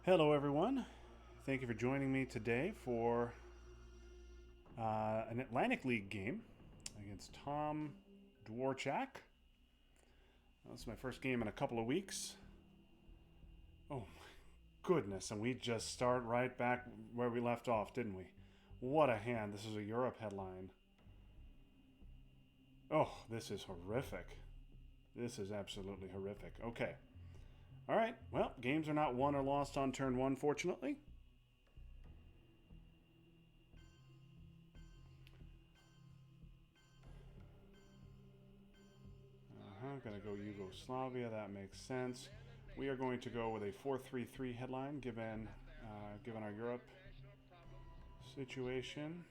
Hello, everyone. Thank you for joining me today for an Atlantic League game against Tom Dworschak. This is my first game in a couple of weeks. Oh, my goodness. And we just start right back where we left off, didn't we? What a hand. This is a Europe headline. Oh, this is horrific. This is absolutely horrific. Okay. All right. Well, games are not won or lost on turn one, fortunately. I'm going to go Yugoslavia. That makes sense. We are going to go with a 4-3-3 headline, given our Europe situation.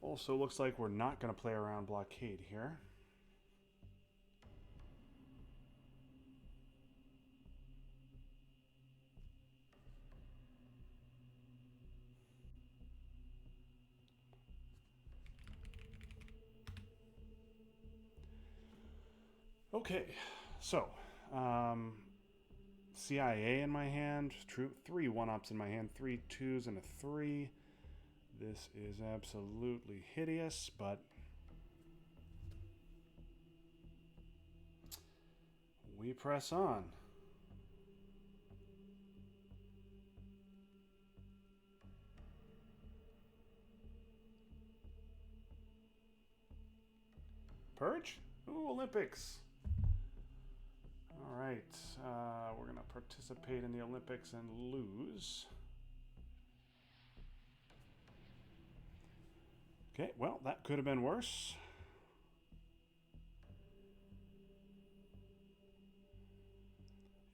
Also, looks like we're not going to play around blockade here. Okay, so CIA in my hand, true, 3 1-ups in my hand, 3 2s and a 3. This is absolutely hideous, but we press on. Purge? Ooh, Olympics. All right, we're going to participate in the Olympics and lose. Okay, well, that could have been worse.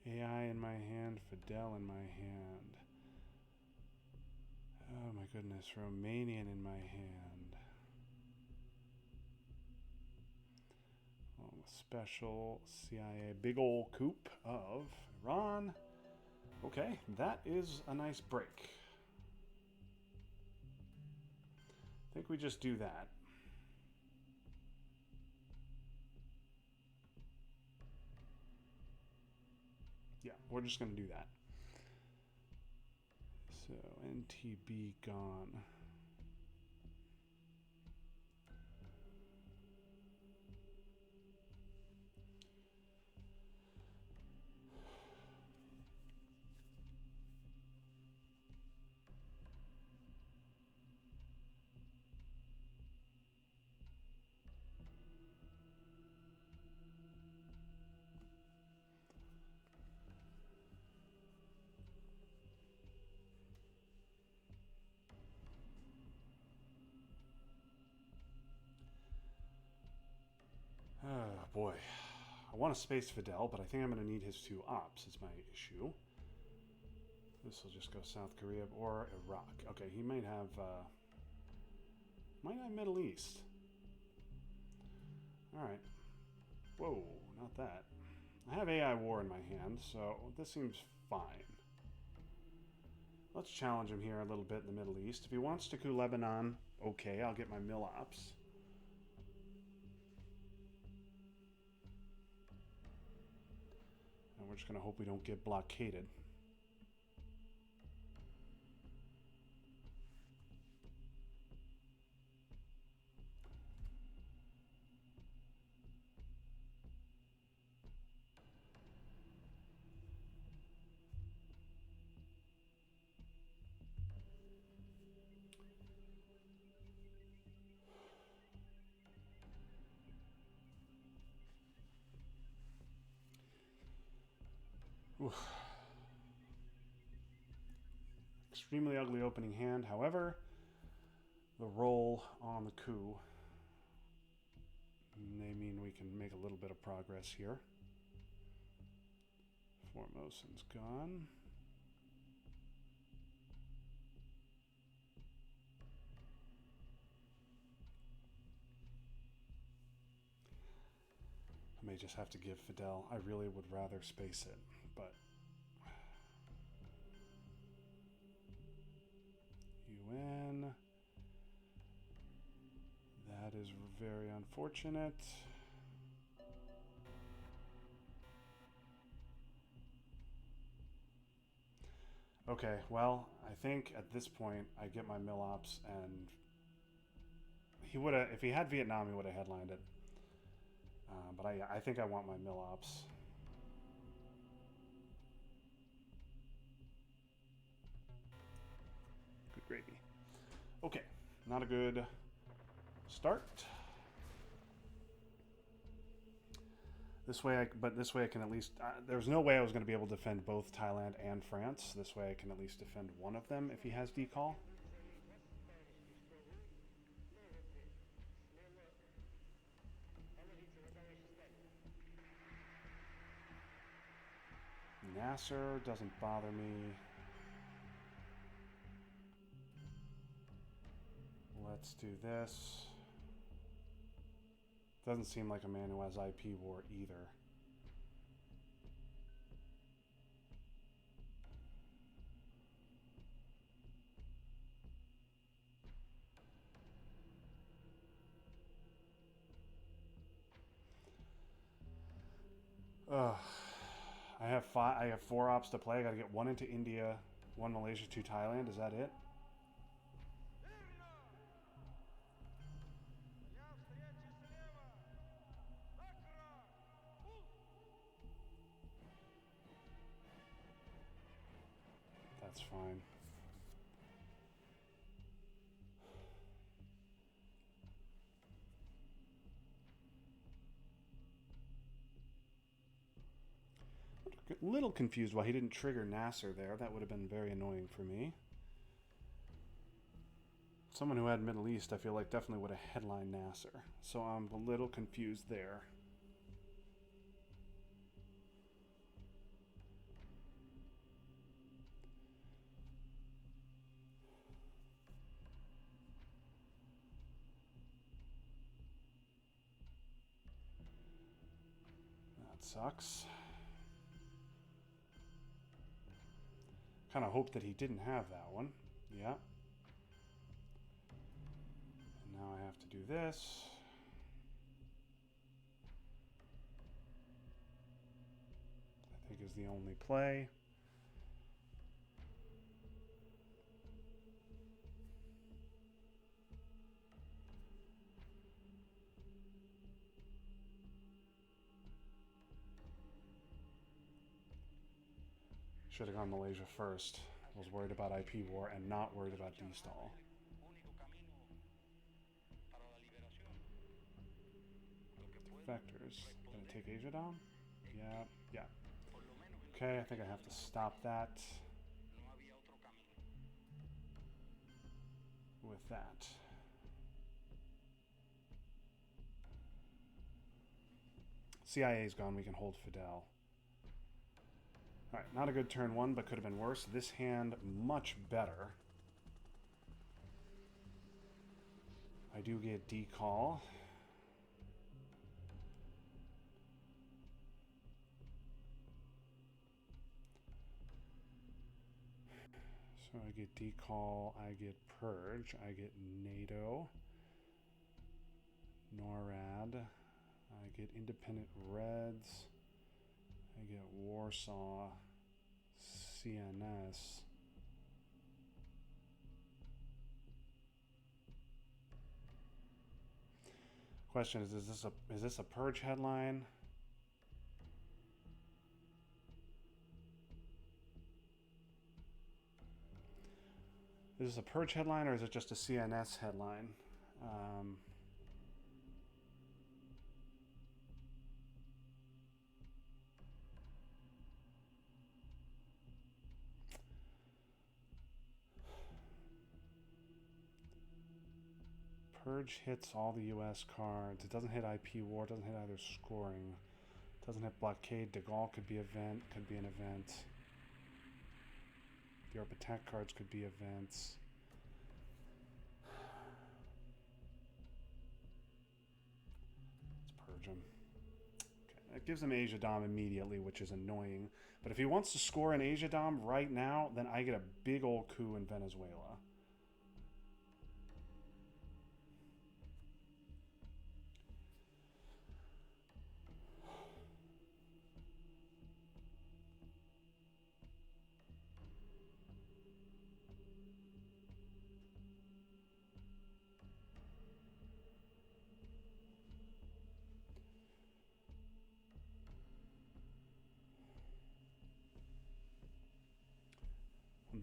AI in my hand, Fidel in my hand. Oh my goodness, Romanian in my hand. Oh, special CIA big ol' coup of Iran. Okay, that is a nice break. I think we just do that. Yeah, we're just going to do that. So, NTB gone. Oh boy. I want to space Fidel, but I think I'm going to need his 2 ops is my issue. This will just go South Korea or Iraq. Okay, he might have Middle East. Alright. Whoa, not that. I have AI war in my hand, so this seems fine. Let's challenge him here a little bit in the Middle East. If he wants to coup Lebanon, okay, I'll get my mill ops. And we're just going to hope we don't get blockaded. Oof. Extremely ugly opening hand. However, the roll on the coup may mean we can make a little bit of progress here. Formosan's gone. I may just have to give Fidel. I really would rather space it, but UN. That is very unfortunate. Okay, well, I think at this point I get my mill ops, and he would have, if he had Vietnam, he would have headlined it. But I think I want my mill ops. Good gravy. Okay, not a good start. This way, but this way I can at least. There's no way I was going to be able to defend both Thailand and France. This way I can at least defend one of them if he has decall. Nasser doesn't bother me. Let's do this. Doesn't seem like a man who has IP war either. Ugh. I have 4 ops to play. I gotta get 1 into India, 1 Malaysia, 2 Thailand. Is that it? That's fine. A little confused why he didn't trigger Nasser there. That would have been very annoying for me. Someone who had Middle East, I feel like, definitely would have headlined Nasser. So I'm a little confused there. That sucks. Kind of hoped that he didn't have that one. Yeah. And now I have to do this. I think is the only play. Should have gone Malaysia first. Was worried about IP war and not worried about D-stall. Vectors. Gonna take Asia down? Yeah. Okay, I think I have to stop that. With that. CIA's gone, we can hold Fidel. Alright, not a good turn 1, but could have been worse. This hand, much better. I do get decall. So I get decall, I get purge, I get NATO, NORAD, I get independent Reds, I get Warsaw, CNS. Question is this a purge headline? Is this a purge headline or is it just a CNS headline? Purge hits all the US cards. It doesn't hit IP war, it doesn't hit either scoring. It doesn't hit blockade. De Gaulle could be event, could be an event. The Europe attack cards could be events. Let's purge him. Okay, that gives him Asia Dom immediately, which is annoying. But if he wants to score an Asia Dom right now, then I get a big old coup in Venezuela.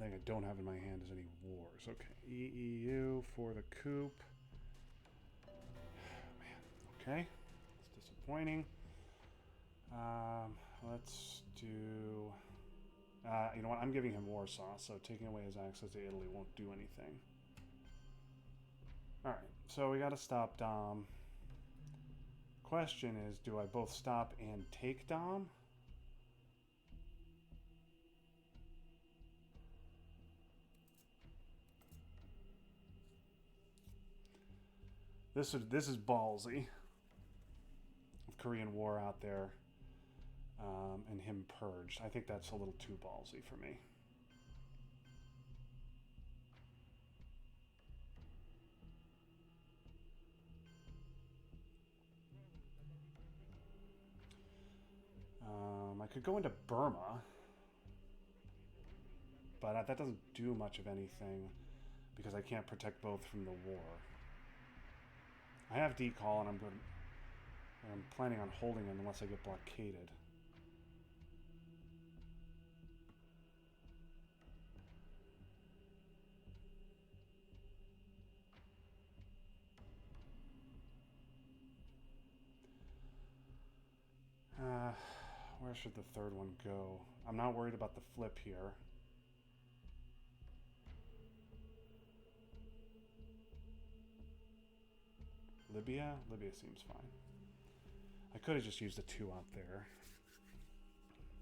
thing I don't have in my hand is any wars. Okay, EEU for the coup. Man, okay. It's disappointing. Let's do... you know what? I'm giving him Warsaw, so taking away his access to Italy won't do anything. Alright, so we gotta stop Dom. Question is, do I both stop and take Dom? This is ballsy. Korean War out there, and him purged. I think that's a little too ballsy for me. I could go into Burma, but that doesn't do much of anything because I can't protect both from the war. I have decall, and I'm planning on holding it unless I get blockaded. Where should the third one go? I'm not worried about the flip here. Libya? Libya seems fine. I could have just used a 2 out there,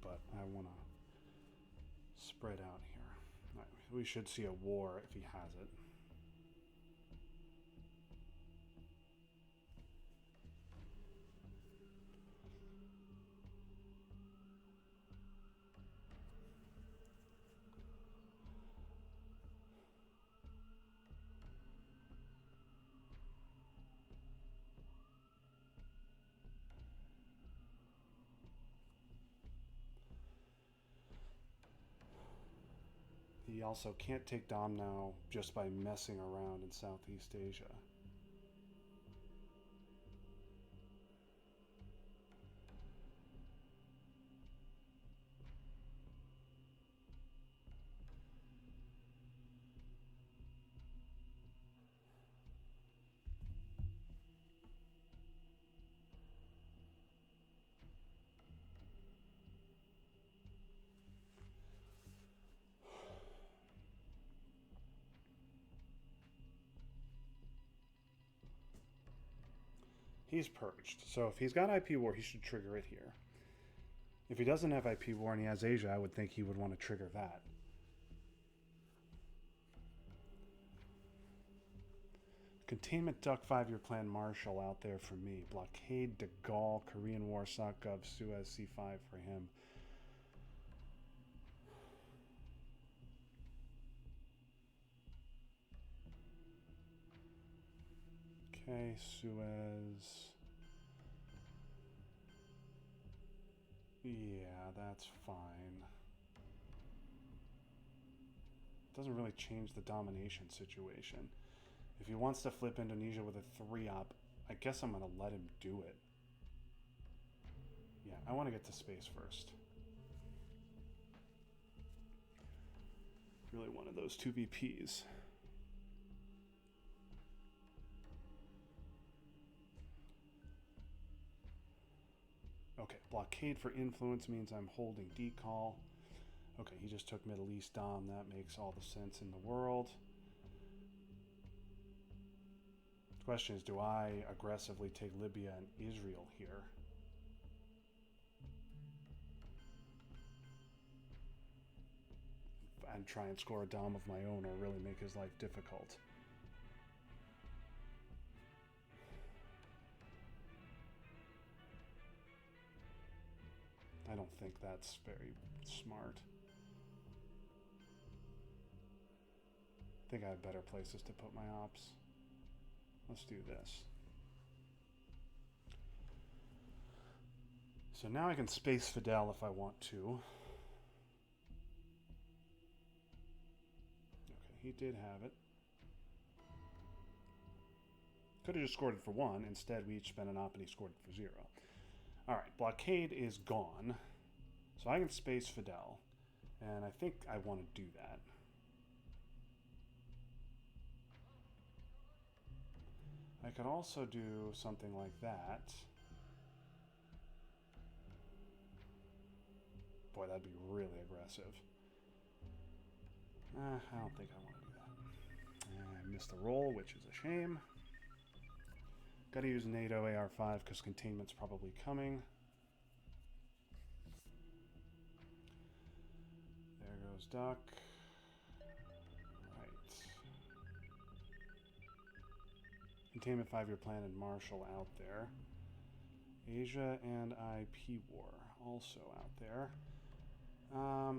but I want to spread out here. Right, we should see a war if he has it. He also can't take Dom now just by messing around in Southeast Asia. He's purged. So if he's got IP war, he should trigger it here. If he doesn't have IP war and he has Asia, I would think he would want to trigger that. Containment Duck 5-year plan Marshall out there for me. Blockade de Gaulle, Korean War, Sakov, Suez, C5 for him. Okay, Suez. Yeah, that's fine. Doesn't really change the domination situation. If he wants to flip Indonesia with a 3-op, I guess I'm going to let him do it. Yeah, I want to get to space first. Really one of those 2 VPs. Okay, blockade for influence means I'm holding decall. Okay, he just took Middle East Dom. That makes all the sense in the world. The question is, do I aggressively take Libya and Israel here? And try and score a Dom of my own or really make his life difficult? I don't think that's very smart. I think I have better places to put my ops. Let's do this. So now I can space Fidel if I want to. Okay, he did have it. Could have just scored it for 1. Instead, we each spent an op and he scored it for 0. Alright, blockade is gone. So I can space Fidel. And I think I want to do that. I could also do something like that. Boy, that'd be really aggressive. I don't think I want to do that. I missed the roll, which is a shame. Gotta use NATO AR5 because containment's probably coming. There goes Duck. Right. Containment 5-year plan and Marshall out there. Asia and IP war also out there. I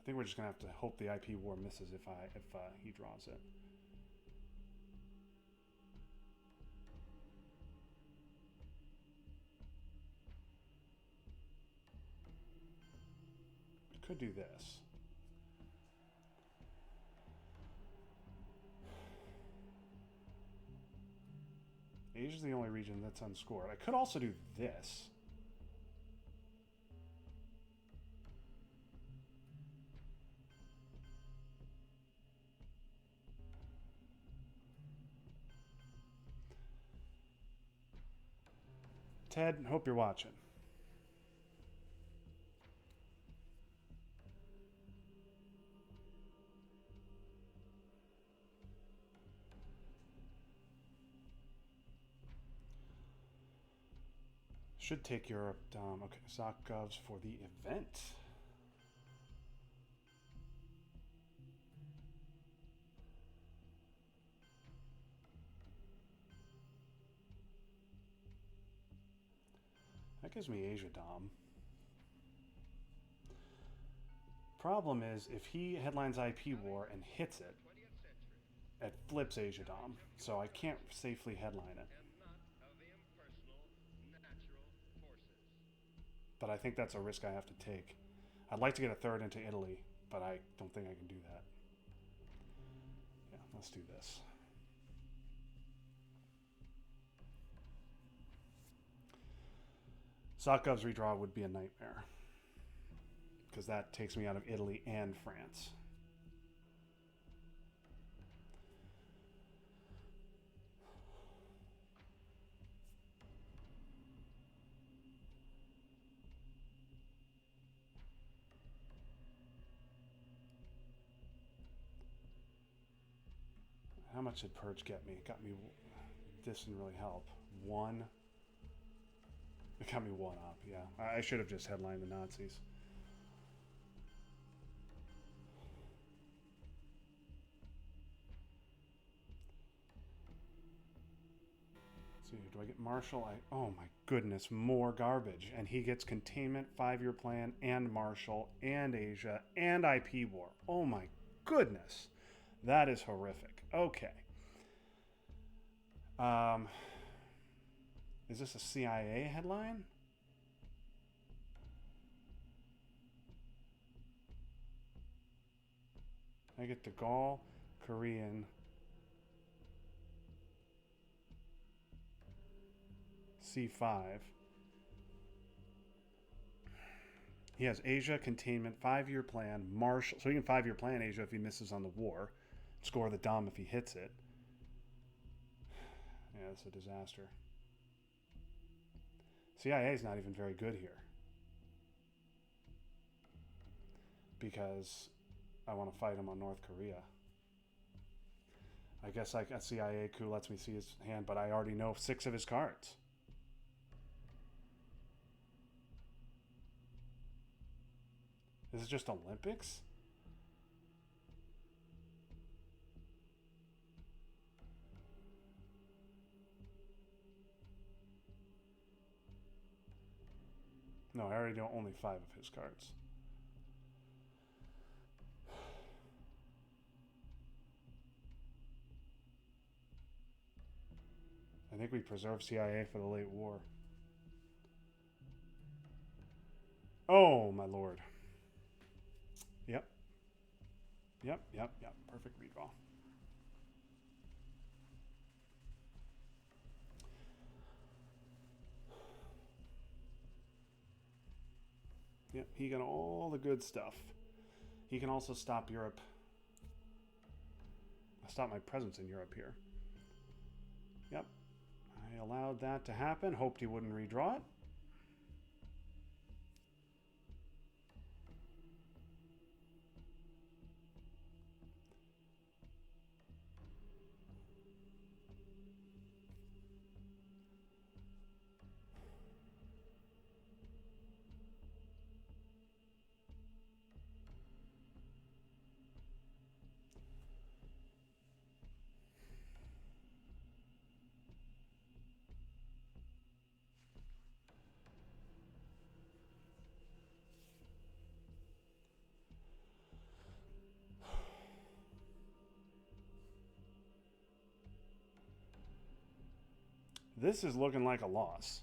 think we're just gonna have to hope the IP war misses if he draws it. We could do this. Asia's the only region that's unscored. I could also do this. Ted, hope you're watching. Should take Europe. Okay, Sock Govs for the event. That gives me Asia Dom. Problem is, if he headlines IP War and hits it, it flips Asia Dom. So I can't safely headline it. But I think that's a risk I have to take. I'd like to get a third into Italy, but I don't think I can do that. Yeah, let's do this. Sokov's redraw would be a nightmare, because that takes me out of Italy and France. How much did Purge get me? It got me... This didn't really help. One. It got me one up, yeah. I should have just headlined the Nazis. Let's see, do I get Marshall? Oh my goodness, more garbage. And he gets containment, 5-year plan, and Marshall, and Asia, and IP war. Oh my goodness. That is horrific. Okay. Is this a CIA headline? I get the Gaul, Korean, C5. He has Asia, containment, 5-year plan, Marshall. So he can 5-year plan Asia if he misses on the war. Score the Dom if he hits it. Yeah, it's a disaster. CIA is not even very good here. Because I want to fight him on North Korea. I guess a CIA coup lets me see his hand, but I already know 6 of his cards. Is it just Olympics? No, I already know only 5 of his cards. I think we preserve CIA for the late war. Oh, my lord. Yep. Yep. Perfect redraw. Yep, He got all the good stuff. He can also stop Europe. Stop my presence in Europe here. Yep. I allowed that to happen. Hoped he wouldn't redraw it. This is looking like a loss.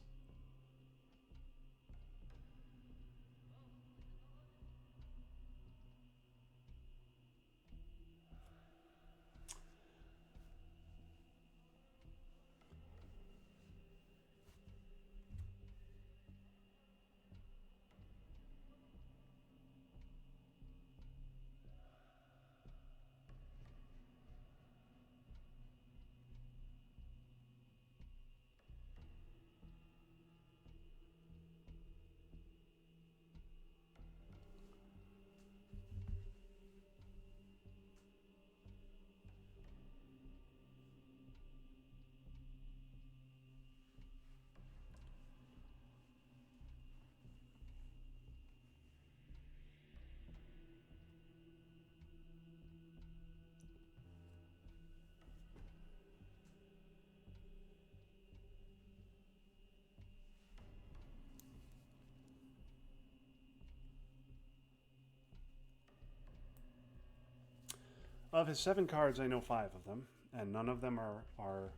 Of his 7 cards, I know 5 of them, and none of them are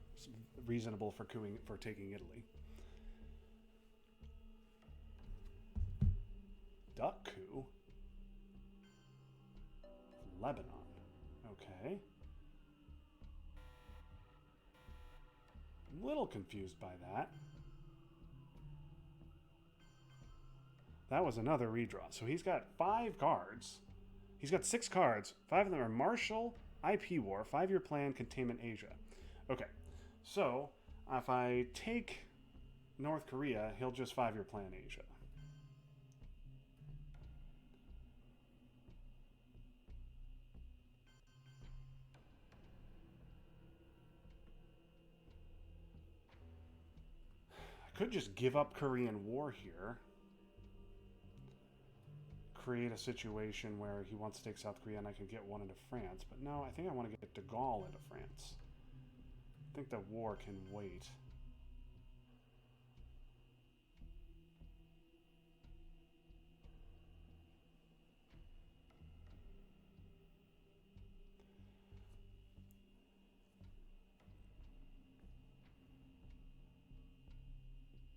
reasonable for taking Italy. Duck coup? Lebanon. Okay. A little confused by that. That was another redraw. So he's got 5 cards. He's got 6 cards. 5 of them are Marshall, IP War, 5-year plan, Containment Asia. Okay, so if I take North Korea, he'll just 5-year plan Asia. I could just give up Korean War here. Create a situation where he wants to take South Korea and I can get one into France. But no, I think I want to get de Gaulle into France. I think the war can wait.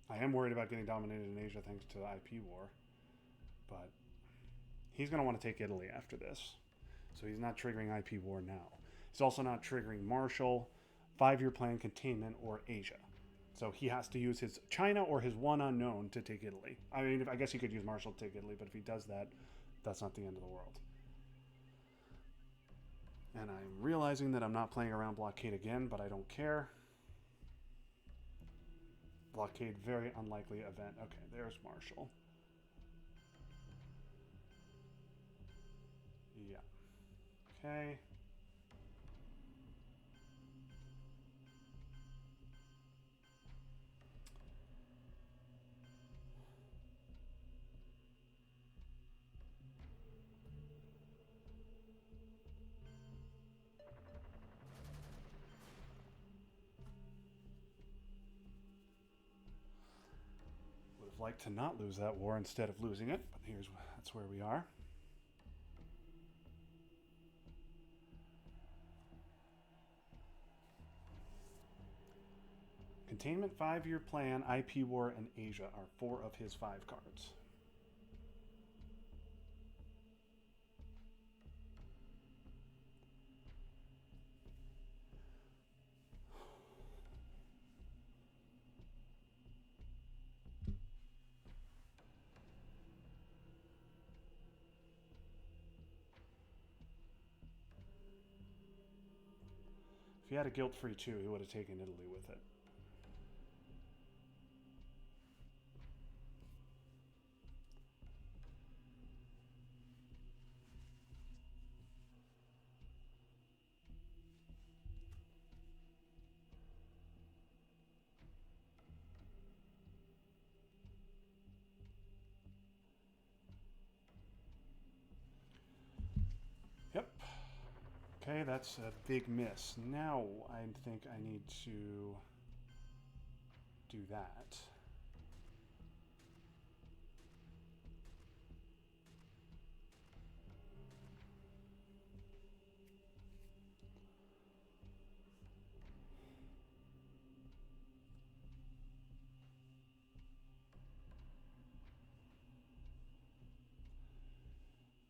I am worried about getting dominated in Asia thanks to the IP war. But he's going to want to take Italy after this. So he's not triggering IP war now. He's also not triggering Marshall, 5-year plan, Containment, or Asia. So he has to use his China or his one unknown to take Italy. I mean, I guess he could use Marshall to take Italy, but if he does that, that's not the end of the world. And I'm realizing that I'm not playing around blockade again, but I don't care. Blockade, very unlikely event. Okay, there's Marshall. Yeah. Okay. Would have liked to not lose that war instead of losing it, but that's where we are. Containment, 5-year plan, IP war, and Asia are 4 of his 5 cards. If he had a guilt-free 2, he would have taken Italy with it. Yep. Okay, that's a big miss. Now I think I need to do that.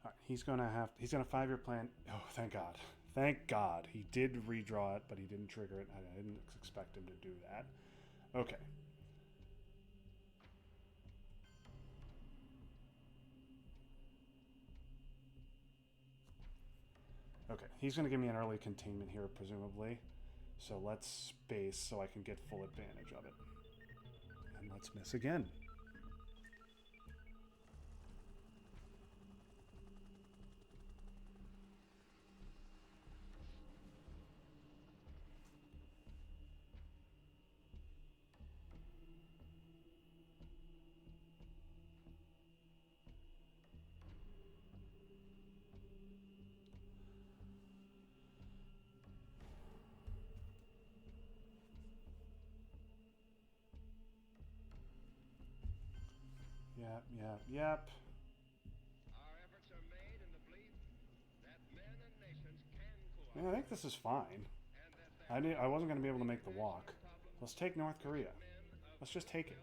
All right, he's gonna 5-year plan. Oh, thank God. Thank God. He did redraw it, but he didn't trigger it. I didn't expect him to do that. Okay. Okay, he's going to give me an early containment here, presumably. So let's space so I can get full advantage of it. And let's miss again. Yep. Our efforts are made in the belief that men and nations can Yeah, I think this is fine. I wasn't going to be able to make the walk. Let's take North Korea. Let's just take it.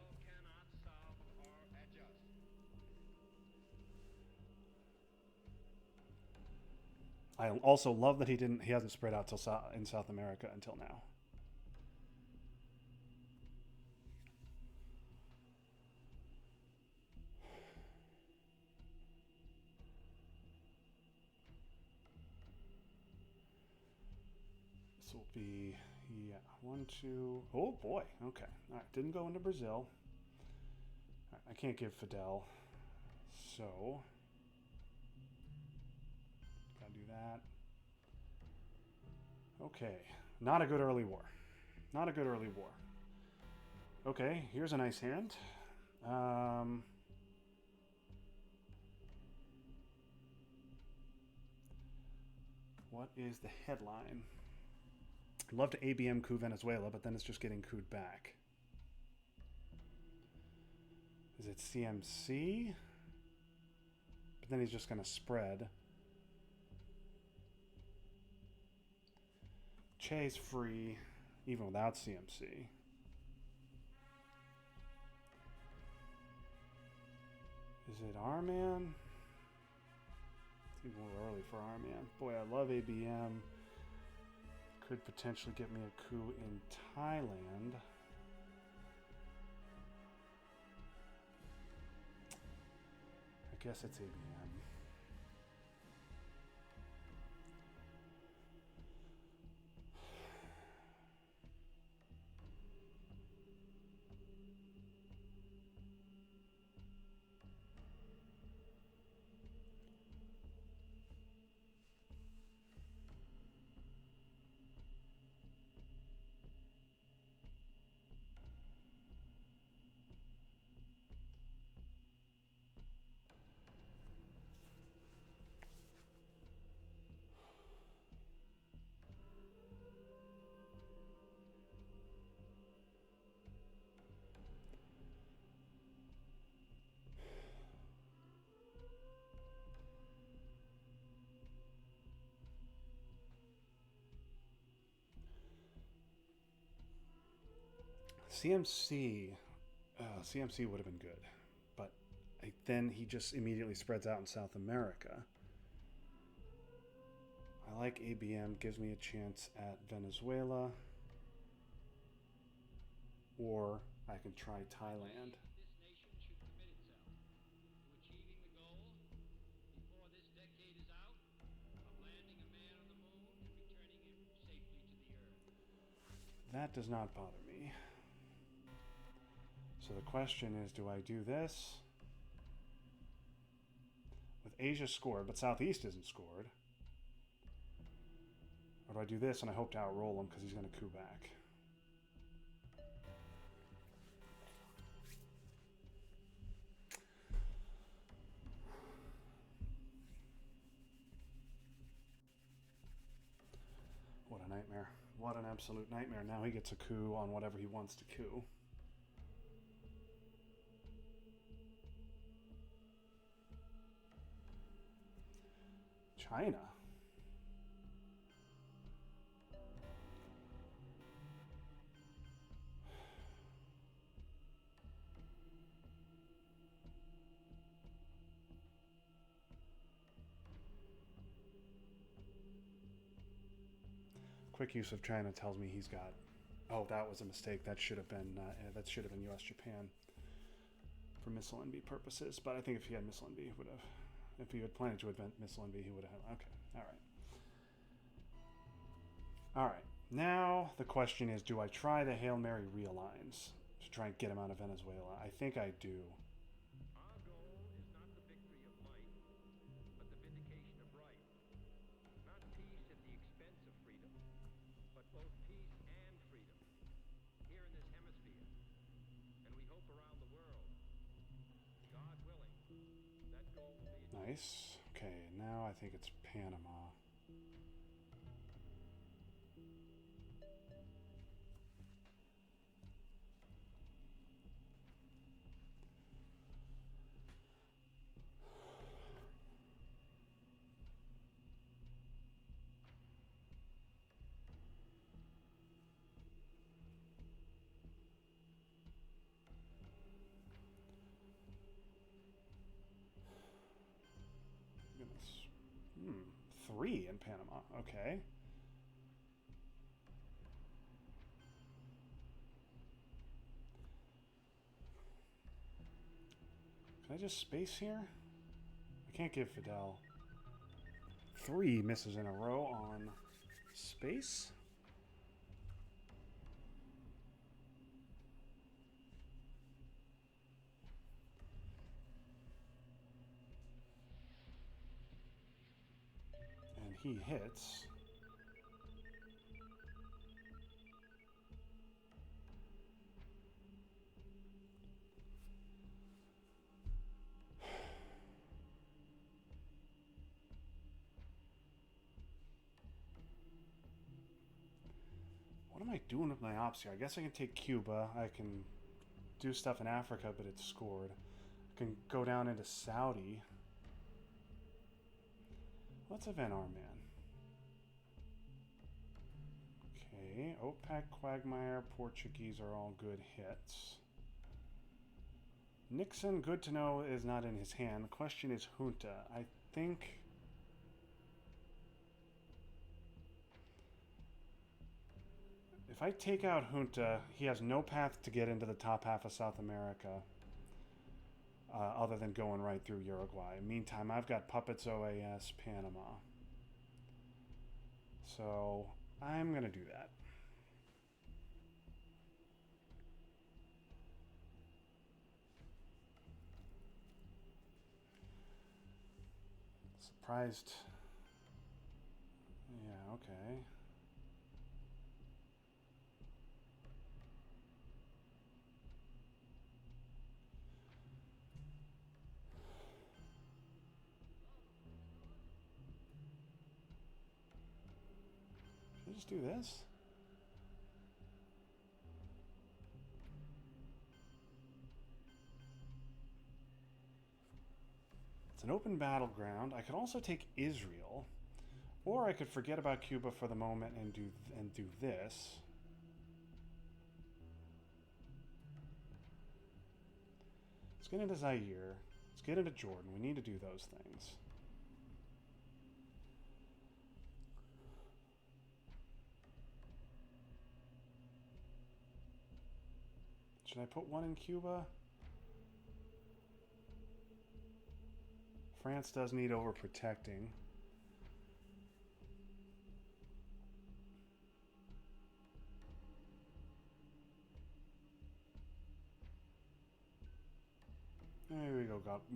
I also love that he hasn't spread out in South America until now. This will be, yeah, 1, 2. Oh boy. Okay. All right. Didn't go into Brazil. All right, I can't give Fidel. So, gotta do that. Okay. Not a good early war. Not a good early war. Okay, here's a nice hand. What is the headline? I'd love to ABM coup Venezuela, but then it's just getting couped back. Is it CMC? But then he's just going to spread. Che's free, even without CMC. Is it R-Man? It's even a little early for R-Man. Boy, I love ABM. Could potentially get me a coup in Thailand. I guess it's ABM. CMC would have been good, but then he just immediately spreads out in South America. I like ABM, gives me a chance at Venezuela, or I can try Thailand. that does not bother me. So the question is, do I do this? With Asia scored, but Southeast isn't scored. Or do I do this and I hope to outroll him because he's going to coup back? What a nightmare. What an absolute nightmare. Now he gets a coup on whatever he wants to coup. China. Quick use of China tells me he's got. Oh, that was a mistake. That should have been U.S. Japan for missile envy purposes. But I think if he had missile envy, he would have. If he had planned to invent missile envy, he would have. Okay, all right. All right. Now the question is, do I try the Hail Mary realigns to try and get him out of Venezuela? I think I do. Our goal is not the victory of might, but the vindication of right. Not peace at the expense of freedom, but both peace and freedom. Here in this hemisphere, and we hope around the world. God willing, that goal will be achieved. Nice. Okay, now I think it's Panama. Goodness. 3 in Panama. Okay. Can I just space here? I can't give Fidel 3 misses in a row on space. And he hits. What am I doing with my ops here? I guess I can take Cuba. I can do stuff in Africa, but it's scored. I can go down into Saudi. Let's event our man. Okay, OPEC, Quagmire, Portuguese are all good hits. Nixon, good to know, is not in his hand. The question is Junta. I think... if I take out Junta, he has no path to get into the top half of South America other than going right through Uruguay. Meantime, I've got Puppets OAS Panama. So I'm going to do that. Surprised. Yeah, okay. Should I just do this? It's an open battleground. I could also take Israel, or I could forget about Cuba for the moment and do this. Let's get into Zaire. Let's get into Jordan. We need to do those things. Should I put one in Cuba? France does need overprotecting.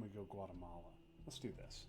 we go Guatemala. Let's do this.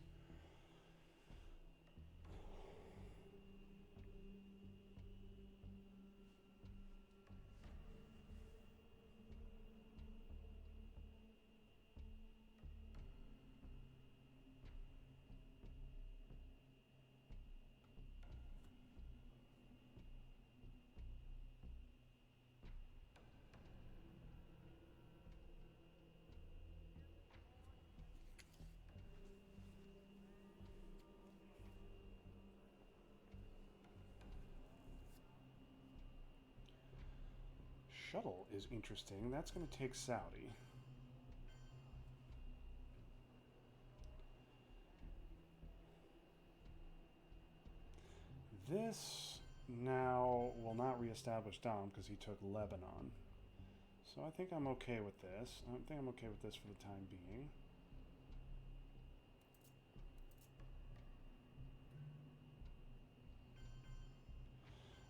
Shuttle is interesting. That's going to take Saudi. This now will not reestablish Dom because he took Lebanon. So I think I'm okay with this. I think I'm okay with this for the time being.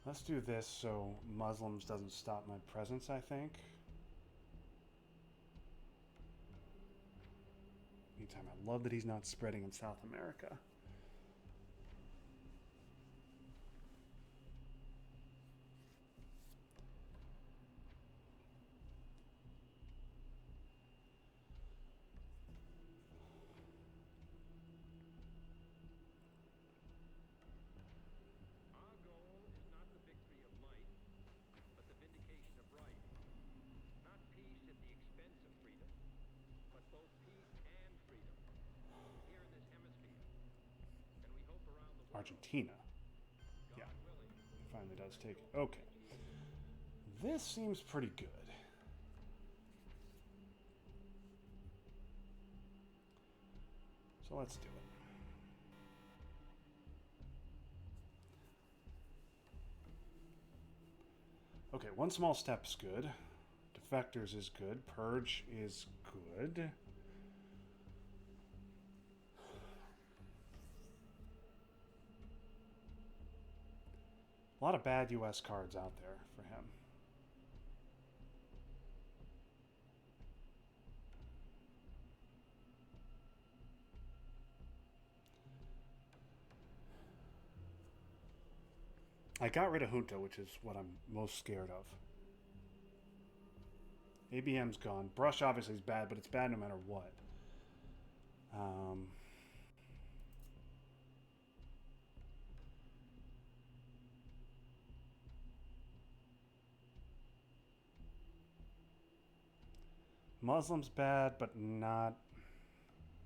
Let's do this so Muslims doesn't stop my presence, I think. Meantime, I love that he's not spreading in South America. Our goal is not the victory of might, but the vindication of right. Not peace at the expense of freedom, but both peace and freedom. Here in this hemisphere, and we hope around the world. Argentina. God Yeah. willing. He finally does take it. Okay. This seems pretty good. So let's do it. Okay, one small step's good. Defectors is good. Purge is good. A lot of bad US cards out there for him. I got rid of Junta, which is what I'm most scared of. ABM's gone. Brush obviously is bad, but it's bad no matter what. Muslim's bad, but not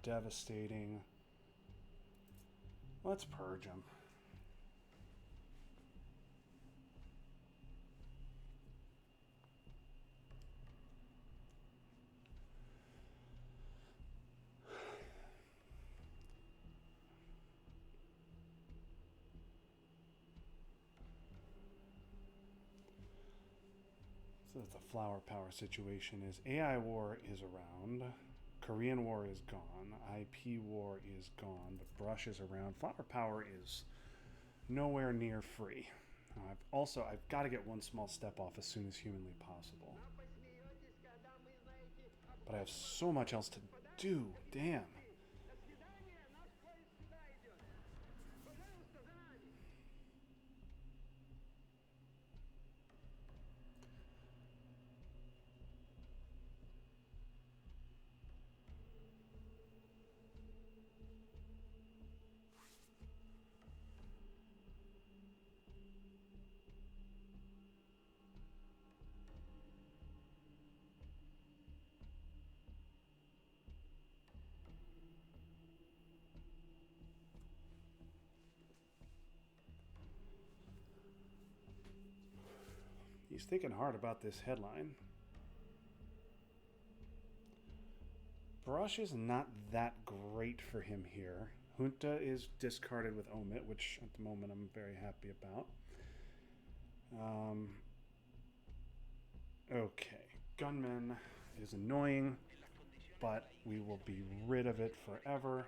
devastating. Let's purge him. So the flower power situation is AI war is around. Korean war is gone. IP war is gone, but Brush is around. Flower power is nowhere near free. I've got to get one small step off as soon as humanly possible. But I have so much else to do. Damn. He's thinking hard about this headline. Brush is not that great for him here. Junta is discarded with Omit, which at the moment I'm very happy about. Okay, Gunman is annoying, but we will be rid of it forever.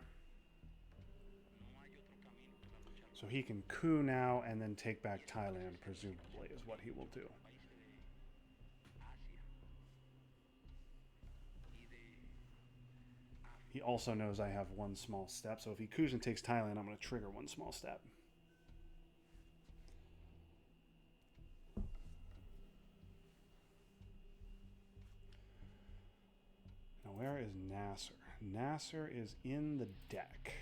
So he can coup now and then take back Thailand, presumably, is what he will do. He also knows I have one small step, so if he coups and takes Thailand, I'm going to trigger one small step. Now, where is Nasser? Nasser is in the deck.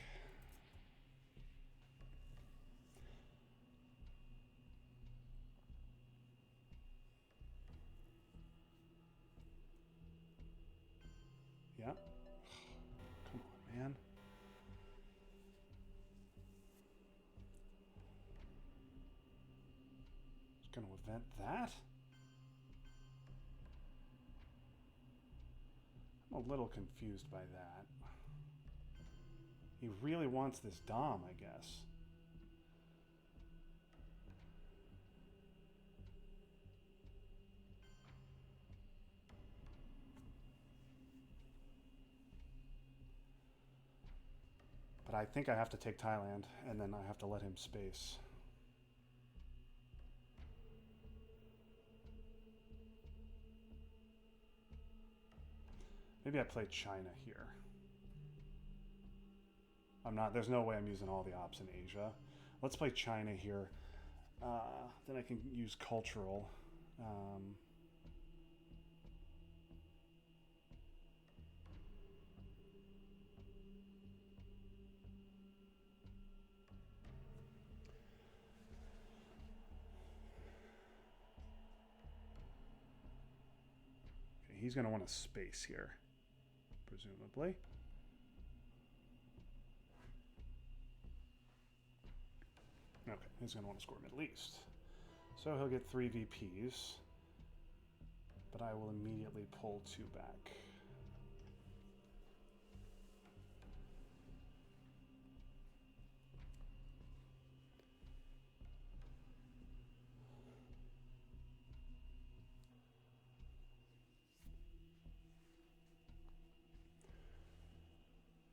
Yeah. Come on, man. Just going to event that. I'm a little confused by that. He really wants this Dom, I guess. But I think I have to take Thailand, and then I have to let him space. Maybe I play China here. I'm not, there's no way I'm using all the ops in Asia. Let's play China here. Then I can use cultural. Okay, he's going to want a space here, presumably. Okay, he's going to want to score Middle East. So he'll get 3 VPs, but I will immediately pull 2 back.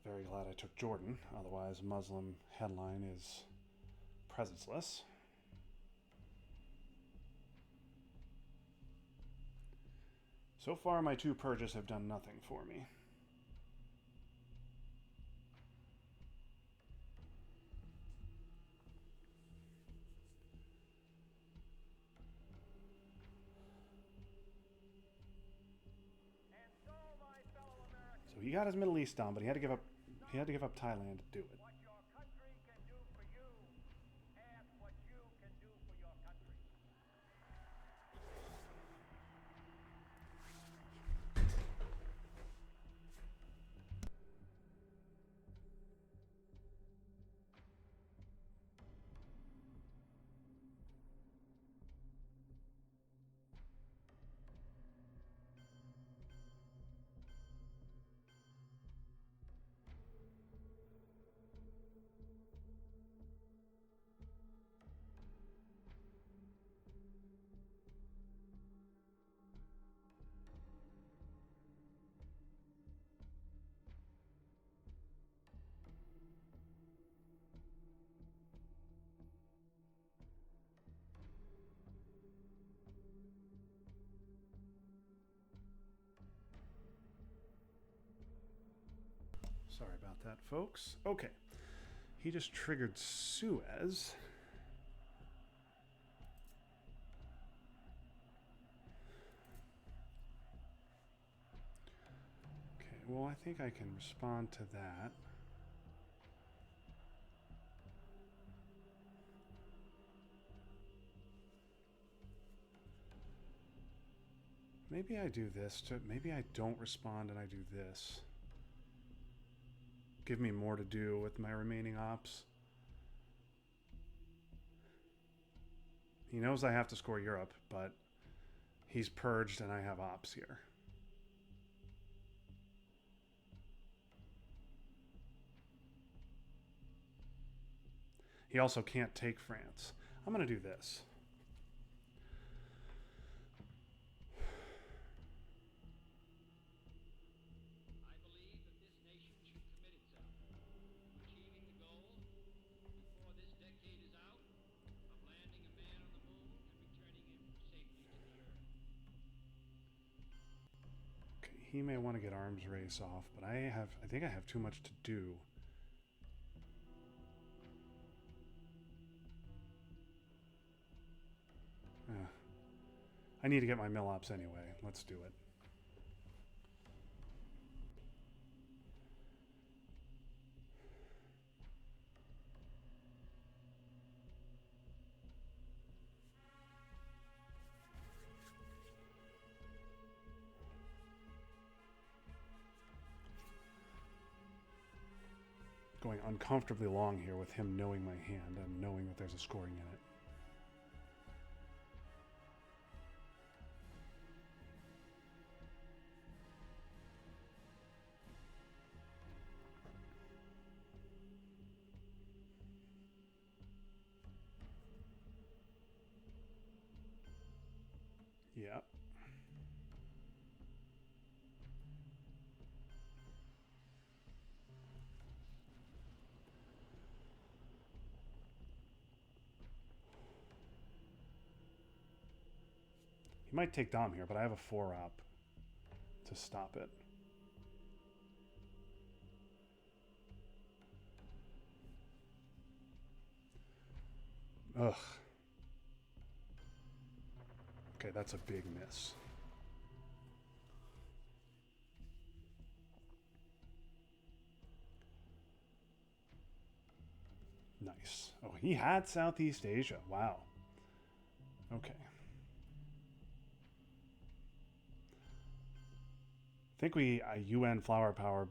Very glad I took Jordan, otherwise Muslim headline is presenceless. So far, my 2 purges have done nothing for me. So he got his Middle East on, but he had to give up Thailand to do it. What your country can do for you, ask what you can do for your country. Sorry about that, folks. Okay. He just triggered Suez. Okay, well, I think I can respond to that. Maybe I do this. Maybe I don't respond and I do this. Give me more to do with my remaining ops. He knows I have to score Europe, but he's purged and I have ops here. He also can't take France. I'm going to do this. I believe that this nation should commit itself to achieving the goal before this decade is out of landing a man on the moon and returning him safely to the earth. Okay, he may want to get arms race off, but I think I have too much to do. I need to get my mill ops anyway. Let's do it. Going uncomfortably long here with him knowing my hand and knowing that there's a scoring in it. Yeah. He might take Dom here, but I have a 4-op to stop it. Ugh. Okay, that's a big miss. Nice. Oh, he had Southeast Asia. Wow. Okay. I think we UN Flower Power,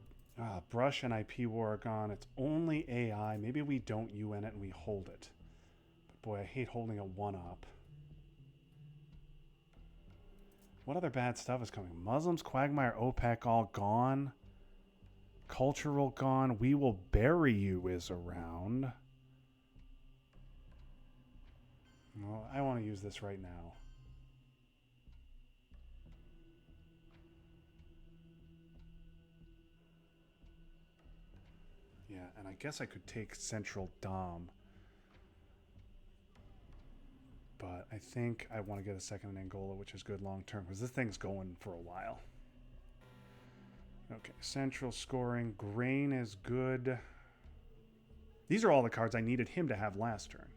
Brush and IP War are gone. It's only AI. Maybe we don't UN it and we hold it. But boy, I hate holding a 1-op. What other bad stuff is coming? Muslims, Quagmire, OPEC all gone. Cultural gone. We Will Bury You is around. Well, I want to use this right now. Yeah, and I guess I could take Central Dom. But I think I want to get a second in Angola, which is good long term, because this thing's going for a while. Okay, Central scoring. Grain is good. These are all the cards I needed him to have last turn.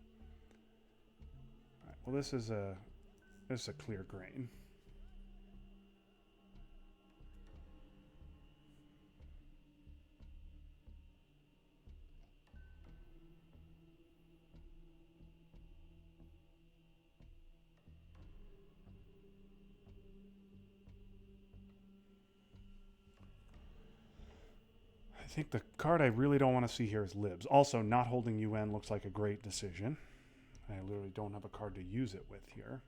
All right, well, this is a clear grain. I think the card I really don't want to see here is Libs. Also, not holding UN looks like a great decision. I literally don't have a card to use it with here.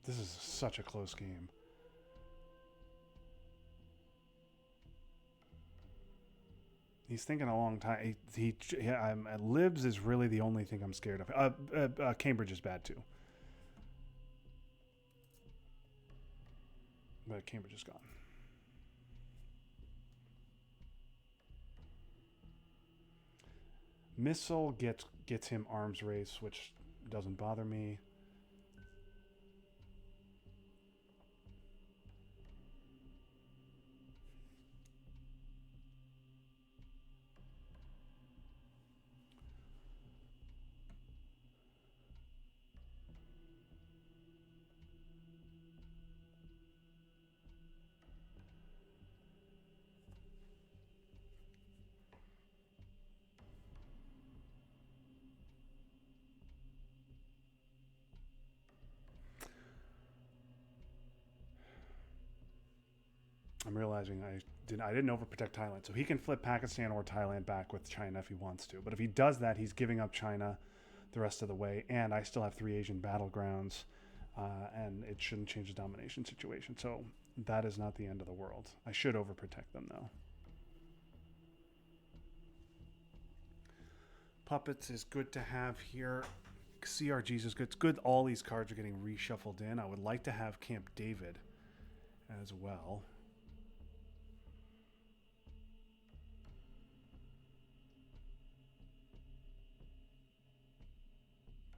This is such a close game. He's thinking a long time. Libs is really the only thing I'm scared of. Cambridge is bad too. But Cambridge is gone. Missile gets him arms race, which doesn't bother me. I'm realizing I didn't overprotect Thailand, so he can flip Pakistan or Thailand back with China if he wants to. But if he does that, he's giving up China the rest of the way, and I still have 3 Asian battlegrounds, and it shouldn't change the domination situation. So that is not the end of the world. I should overprotect them though. Puppets is good to have here. CRGs is good. It's good all these cards are getting reshuffled in. I would like to have Camp David as well.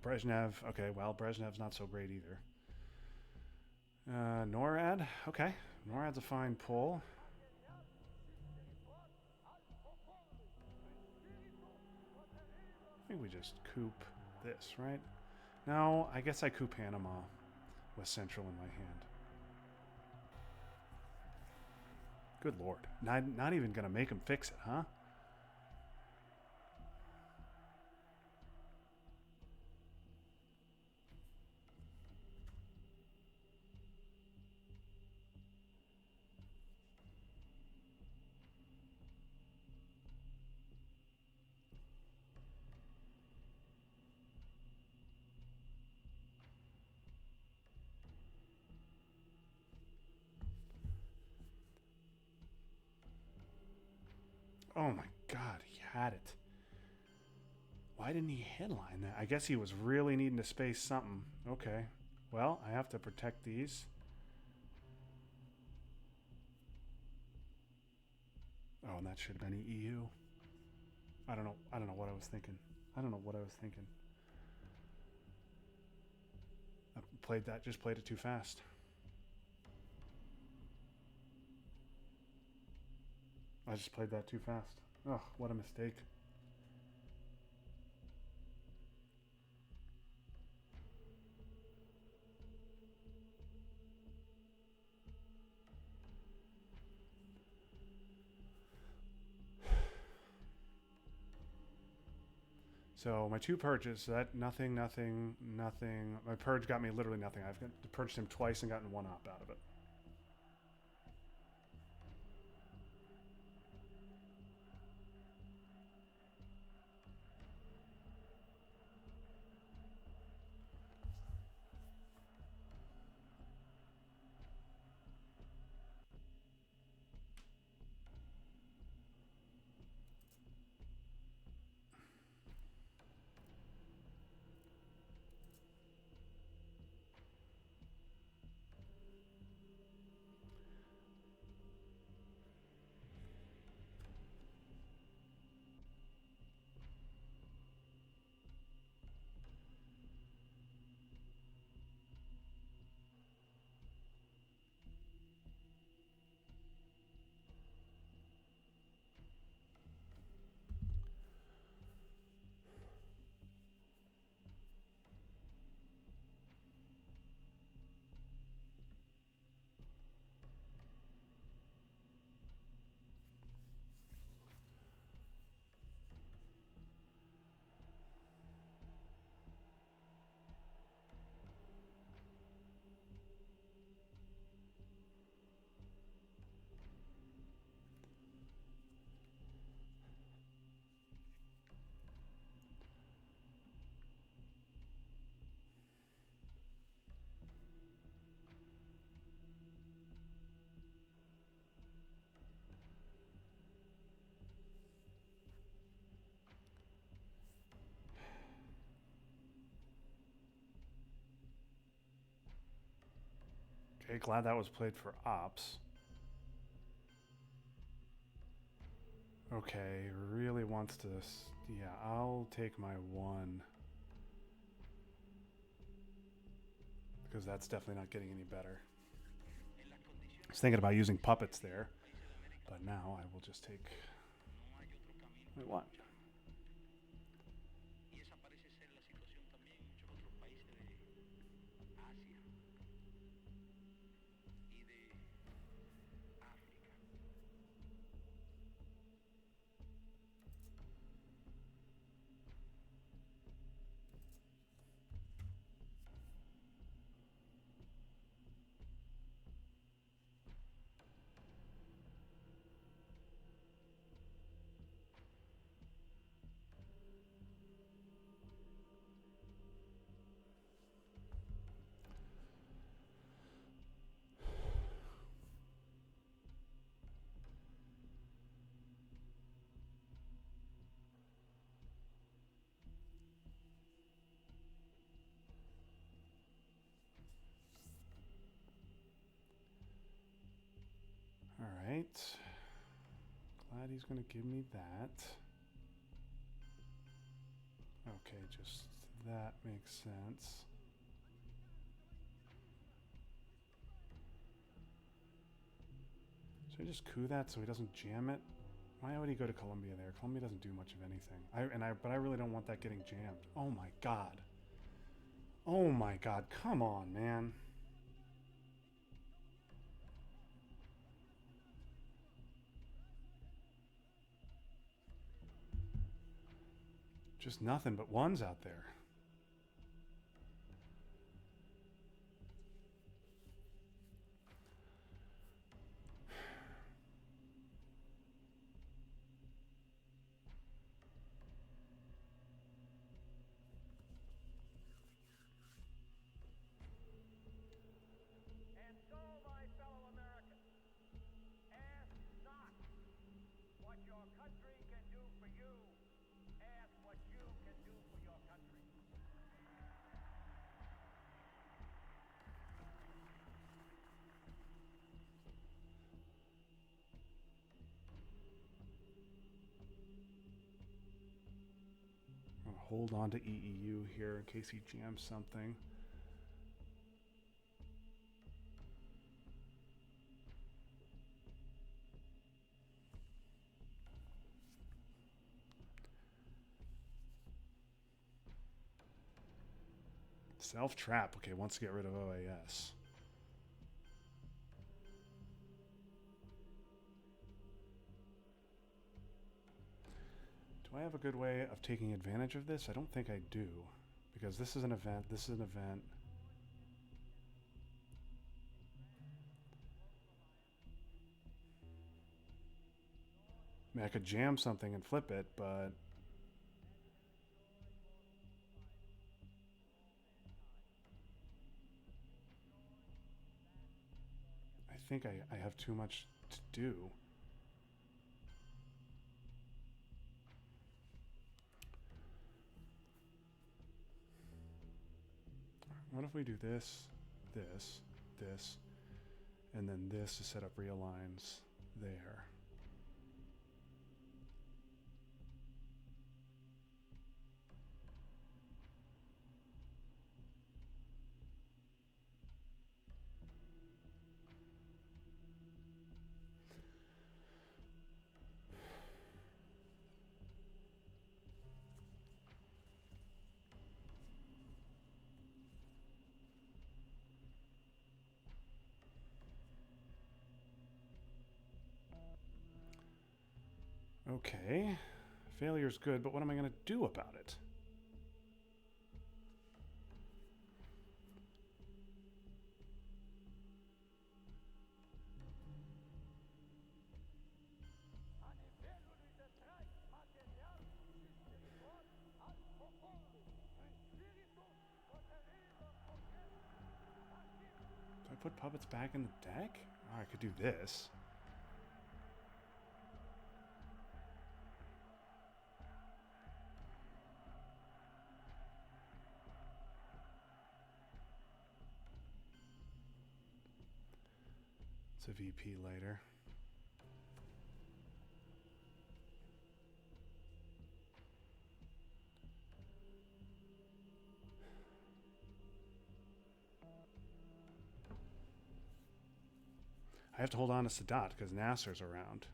Brezhnev. Okay, well, Brezhnev's not so great either. NORAD. Okay. NORAD's a fine pull. I think we just coup this, right? No, I guess I coup Panama with Central in my hand. Good lord. Not even going to make him fix it, huh? Oh my god, he had it. Why didn't he headline that? I guess he was really needing to space something. Okay. Well, I have to protect these. Oh, and that should have been EU. I don't know what I was thinking. I don't know what I was thinking. I just played it too fast. I just played that too fast. Oh, what a mistake. So my two purges, that nothing. My purge got me literally nothing. I've purged him twice and gotten one op out of it. Okay, glad that was played for ops. Okay, really wants to... Yeah, I'll take my one. Because that's definitely not getting any better. I was thinking about using puppets there. But now I will just take... Wait, what? Alright. Glad he's going to give me that. Okay, just that makes sense. Should I just coup that so he doesn't jam it? Why would he go to Colombia there? Colombia doesn't do much of anything. But I really don't want that getting jammed. Oh my god. Oh my god, come on, man. Just nothing but ones out there. And so, my fellow Americans, ask not what your country can do for you. Ask what you can do for your country. I'm gonna hold on to EEU here in case he jams something. Self-trap. Okay, wants to get rid of OAS. Do I have a good way of taking advantage of this? I don't think I do. Because this is an event, this is an event. I mean, I could jam something and flip it, but I think I have too much to do. What if we do this, this, this, and then this to set up realigns there? Okay, failure's good, but what am I going to do about it? Do I put puppets back in the deck? Oh, I could do this. It's a VP later. I have to hold on to Sadat because Nasser's around.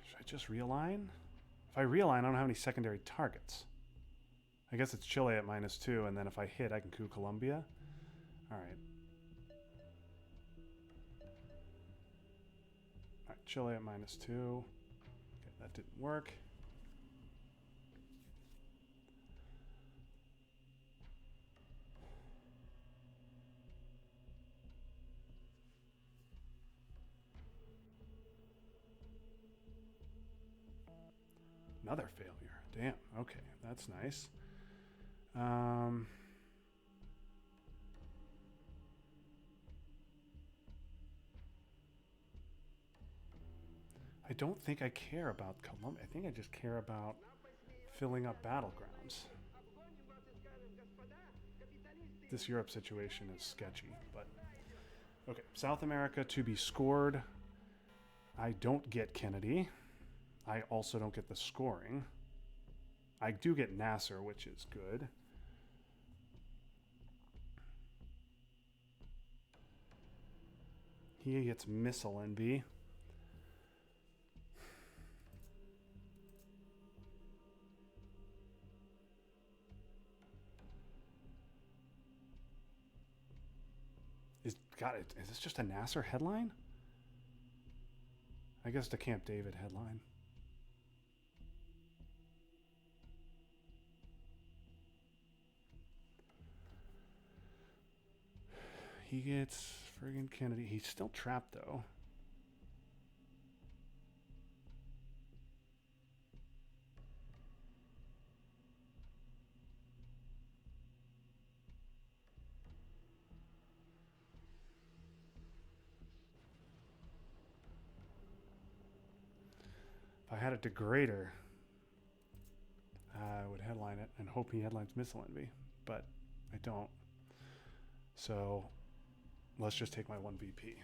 Should I just realign? If I realign, I don't have any secondary targets. I guess it's Chile at -2, and then if I hit, I can coup Colombia. Alright. Alright, Chile at -2. That didn't work. Another failure. Damn. Okay, that's nice. I don't think I care about Columbia. I think I just care about filling up battlegrounds. This Europe situation is sketchy, but okay. South America to be scored. I don't get Kennedy. I also don't get the scoring. I do get Nasser, which is good. He gets missile envy. Is this just a Nasser headline? I guess the Camp David headline. He gets friggin' Kennedy. He's still trapped though. If I had a degrader, I would headline it and hope he headlines Missile Envy, but I don't. So let's just take my 1 VP.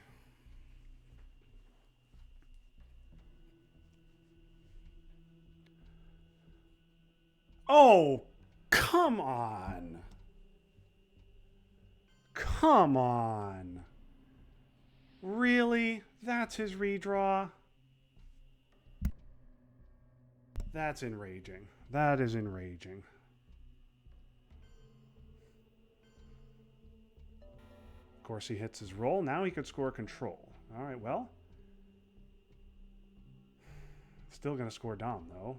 Oh, come on. Come on. Really? That's his redraw? That's enraging. That is enraging. Of course, he hits his roll. Now he could score control. All right, well. Still going to score Dom, though.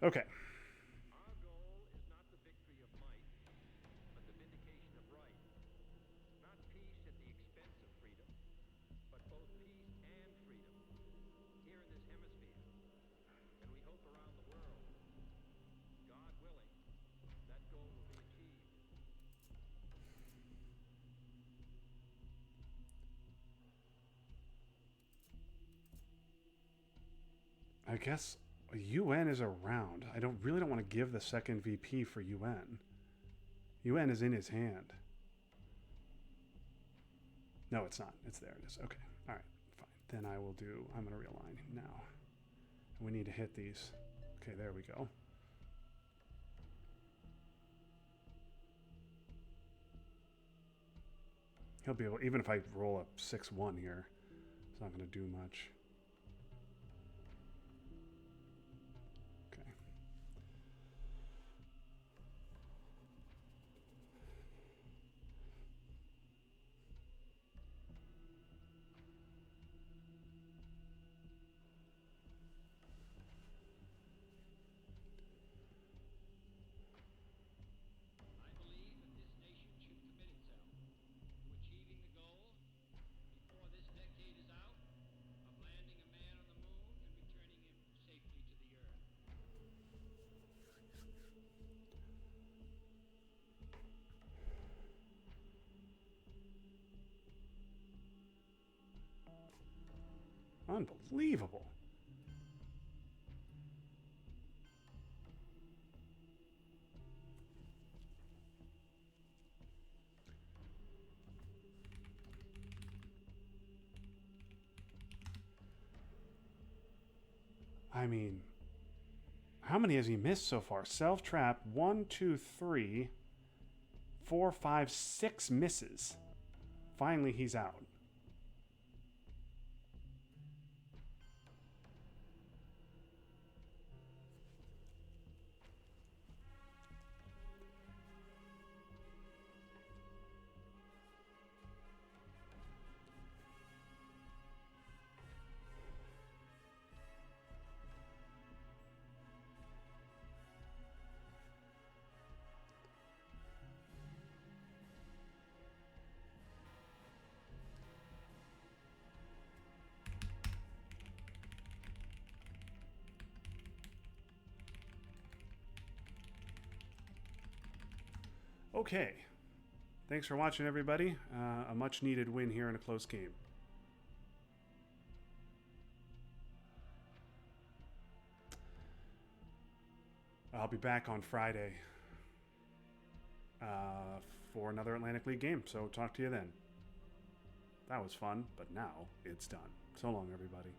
Okay. Our goal is not the victory of might, but the vindication of right. Not peace at the expense of freedom, but both peace and freedom here in this hemisphere, and we hope around the world. God willing, that goal will be achieved. I guess UN is around. I really don't want to give the second VP for UN. UN is in his hand. No, it's not. It's there. It is. Okay. All right. Fine. Then I will do. I'm going to realign now. We need to hit these. Okay. There we go. He'll be able. Even if I roll up 6-1 here, it's not going to do much. I believe that this nation should commit itself to achieving the goal, before this decade is out, of landing a man on the moon and returning him safely to the earth. Unbelievable. I mean, How many has he missed so far? Self-trap, 1, 2, 3, 4, 5, 6 misses. Finally, he's out. Okay. Thanks for watching, everybody. A much-needed win here in a close game. I'll be back on Friday for another Atlantic League game, so talk to you then. That was fun, but now it's done. So long, everybody.